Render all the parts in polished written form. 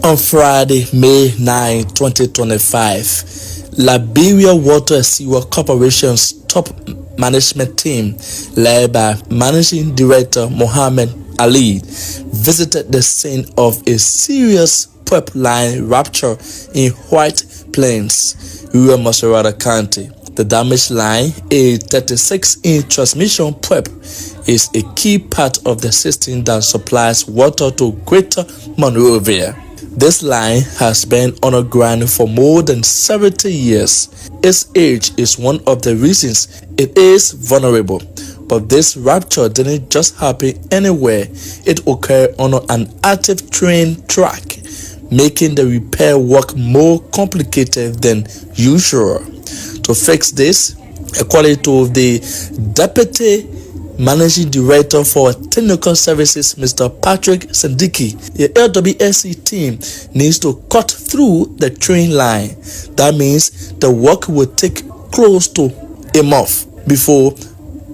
On Friday, May 9, 2025, Liberia Water and Sewer Corporation's top management team, led by Managing Director Mohammed Ali, visited the scene of a serious pipe line rupture in White Plains, rural Masarauda County. The damaged line, a 36-inch transmission pipe, is a key part of the system that supplies water to Greater Monrovia. This line has been underground for more than 70 years. Its age is one of the reasons it is vulnerable. But this rupture didn't just happen anywhere. It occurred on an active train track, making the repair work more complicated than usual. To fix this, according to the Deputy Managing Director for Technical Services, Mr. Patrick Sandiki, the LWSC team needs to cut through the train line. That means the work will take close to a month before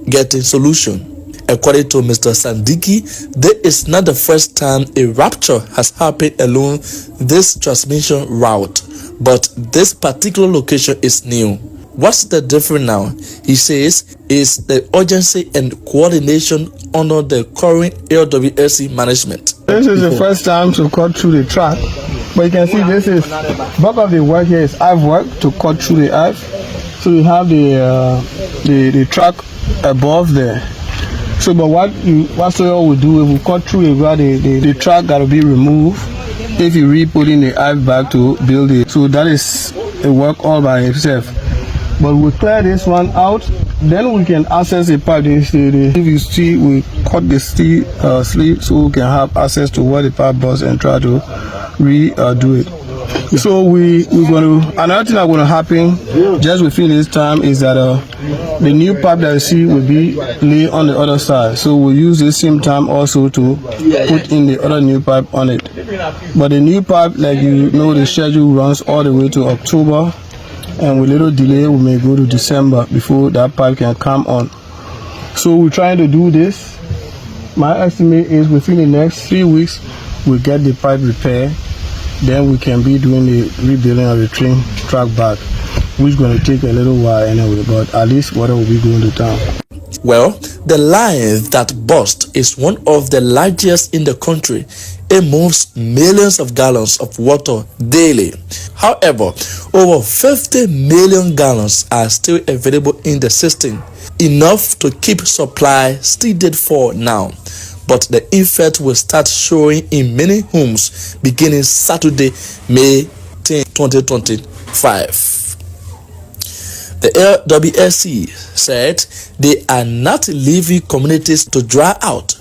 getting solution. According to Mr. Sandiki, this is not the first time a rupture has happened along this transmission route, but this particular location is new. What's the difference now? He says is the urgency and coordination under the current LWSC management. This is the first time to cut through the track, but you can see this is bulk of the work here is I've worked to cut through the earth. So you have the track above there. So, but what soil will do if we cut through the track got to be removed. If you re-put in the earth back to build it, so that is a work all by itself. But we clear this one out, then we can access the pipe. If you see, we cut the steel sleeve so we can have access to where the pipe bus and try to redo it. So we're going to, another thing that's going to happen just within this time is that the new pipe that you see will be laid on the other side. So we'll use this same time also to put in the other new pipe on it. But the new pipe, like you know, the schedule runs all the way to October. And with little delay, we may go to December before that pipe can come on. So we're trying to do this. My estimate is within the next 3 weeks, we'll get the pipe repaired. Then we can be doing the rebuilding of the train track back, which is going to take a little while anyway, but at least water will be going to town. Well, the line that burst is one of the largest in the country. It moves millions of gallons of water daily. However, over 50 million gallons are still available in the system, enough to keep supply steadied for now. But the effect will start showing in many homes beginning Saturday, May 10, 2025. The LWSC said they are not leaving communities to dry out.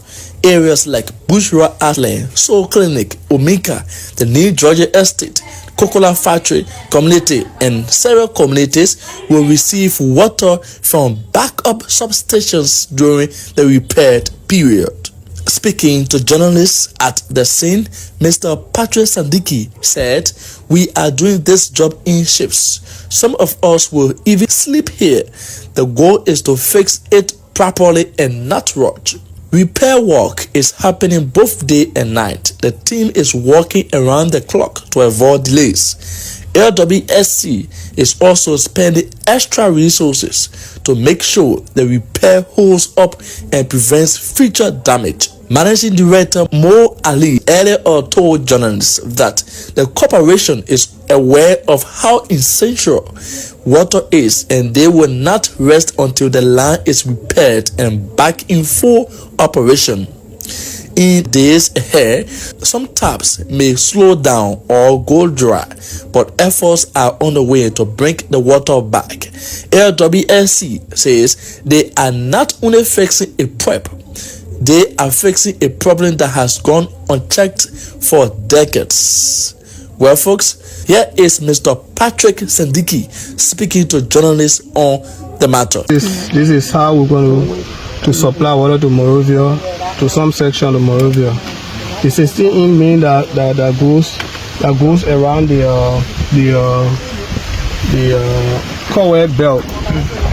Areas like Bushra Atland, Soul Clinic, Omika, the New Georgia Estate, Coca-Cola Factory community, and several communities will receive water from backup substations during the repair period. Speaking to journalists at the scene, Mr. Patrick Sandiki said, "We are doing this job in shifts. Some of us will even sleep here. The goal is to fix it properly and not rush. Repair work is happening both day and night. The team is working around the clock to avoid delays. LWSC is also spending extra resources to make sure the repair holds up and prevents future damage." Managing Director Mo Ali earlier told journalists that the corporation is aware of how essential water is and they will not rest until the line is repaired and back in full operation. In days ahead, some taps may slow down or go dry, but efforts are underway to bring the water back. LWSC says they are not only fixing a pipe, they are fixing a problem that has gone unchecked for decades. Well, folks, here is Mr. Patrick Sandiki speaking to journalists on the matter. This is how we're going to supply water to Monrovia, to some section of Monrovia. The 16-inch main that goes around the Cowell belt.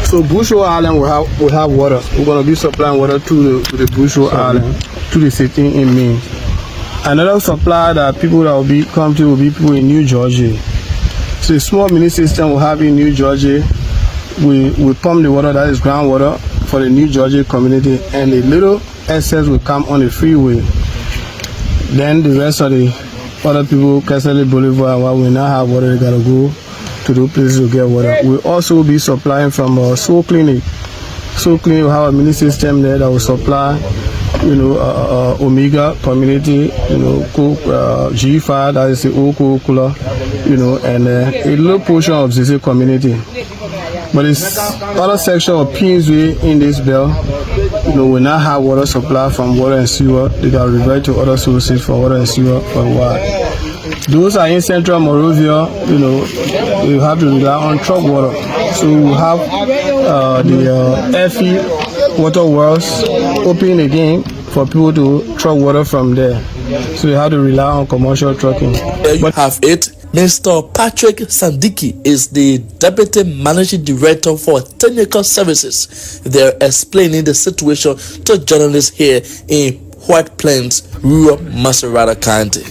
So Bushra Island will have water. We're going to be supplying water to the Bushra Island, to the 16-inch main. Another supply that people that will be come to will be people in New Jersey. So a small mini system will have in New Jersey. We pump the water, that is groundwater, for the New Jersey community, and the little excess will come on the freeway. Then the rest of the other people, Castle Boulevard, while we now have water, they gotta go to those places to get water. We also be supplying from Soul Clinic. Soul Clinic will have a mini system there that will supply, Omega community, G5, that is the old Coca-Cola, and a little portion of ZZ community. But it's other section of Pinsway in this belt, we now have water supply from water and sewer. They got revert to other sources for water and sewer for a while. Those are in Central Monrovia, you have to rely on truck water. So we have the FE water wells open again for people to truck water from there. So you have to rely on commercial trucking. There you have it. Mr. Patrick Sandiki is the Deputy Managing Director for Technical Services. They're explaining the situation to journalists here in White Plains, rural Maserata County.